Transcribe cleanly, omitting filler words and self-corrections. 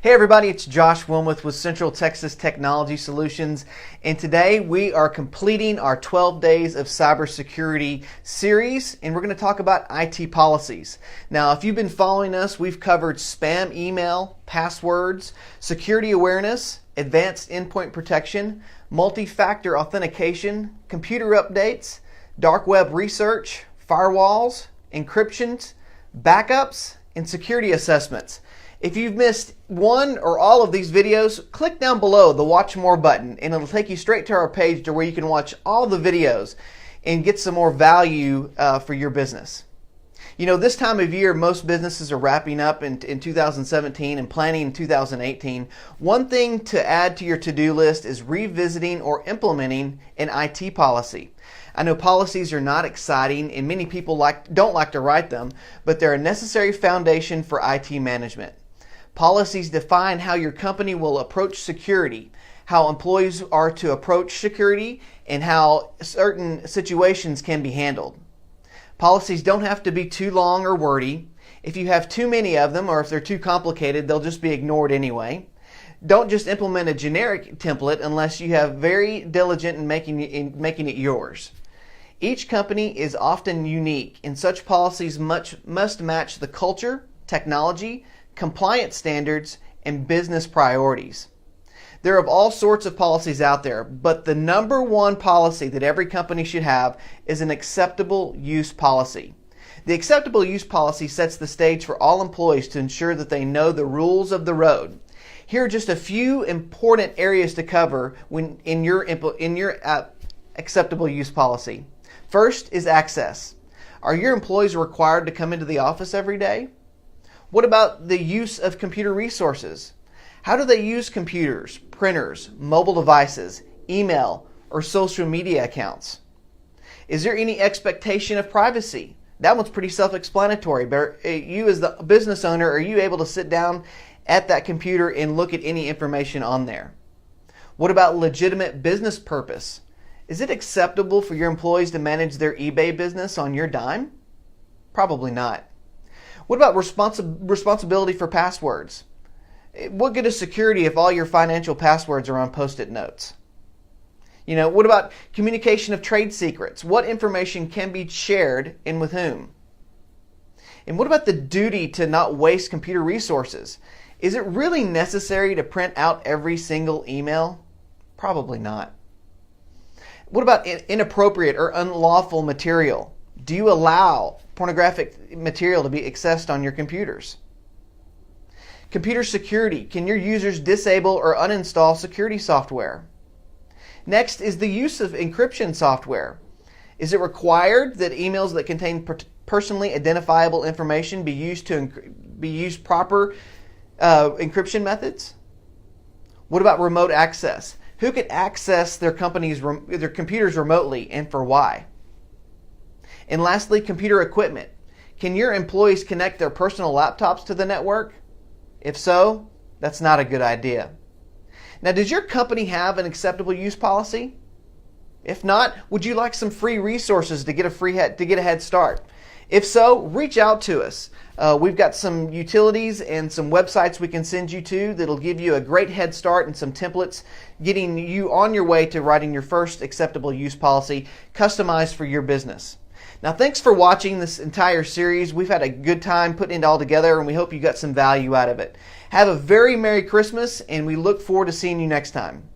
Hey everybody, it's Josh Wilmuth with Central Texas Technology Solutions, and today we are completing our 12 Days of Cybersecurity series, and we're going to talk about IT policies. Now, if you've been following us, we've covered spam email, passwords, security awareness, advanced endpoint protection, multi-factor authentication, computer updates, dark web research, firewalls, encryptions, backups, and security assessments. If you've missed one or all of these videos, click down below the Watch More button and it'll take you straight to our page to where you can watch all the videos and get some more value for your business. You know, this time of year, most businesses are wrapping up in 2017 and planning in 2018. One thing to add to your to-do list is revisiting or implementing an IT policy. I know policies are not exciting and many people don't like to write them, but they're a necessary foundation for IT management. Policies define how your company will approach security, how employees are to approach security, and how certain situations can be handled. Policies don't have to be too long or wordy. If you have too many of them or if they're too complicated, they'll just be ignored anyway. Don't just implement a generic template unless you have very diligent in making it yours. Each company is often unique, and such policies must match the culture, technology, compliance standards, and business priorities. There are all sorts of policies out there, but the number one policy that every company should have is an acceptable use policy. The acceptable use policy sets the stage for all employees to ensure that they know the rules of the road. Here are just a few important areas to cover in your acceptable use policy. First is access. Are your employees required to come into the office every day? What about the use of computer resources? How do they use computers, printers, mobile devices, email, or social media accounts? Is there any expectation of privacy? That one's pretty self-explanatory, but you as the business owner, are you able to sit down at that computer and look at any information on there? What about legitimate business purpose? Is it acceptable for your employees to manage their eBay business on your dime? Probably not. What about responsibility for passwords? What good is security if all your financial passwords are on Post-it notes? You know, what about communication of trade secrets? What information can be shared and with whom? And what about the duty to not waste computer resources? Is it really necessary to print out every single email? Probably not. What about inappropriate or unlawful material? Do you allow pornographic material to be accessed on your computers? Computer security. Can your users disable or uninstall security software? Next is the use of encryption software. Is it required that emails that contain personally identifiable information be used proper encryption methods? What about remote access? Who can access their computers remotely and for why? And lastly, computer equipment. Can your employees connect their personal laptops to the network? If so, that's not a good idea. Now, does your company have an acceptable use policy? If not, would you like some free resources to get a head start? If so, reach out to us. We've got some utilities and some websites we can send you to that'll give you a great head start and some templates getting you on your way to writing your first acceptable use policy customized for your business. Now, thanks for watching this entire series. We've had a good time putting it all together, and we hope you got some value out of it. Have a very Merry Christmas, and we look forward to seeing you next time.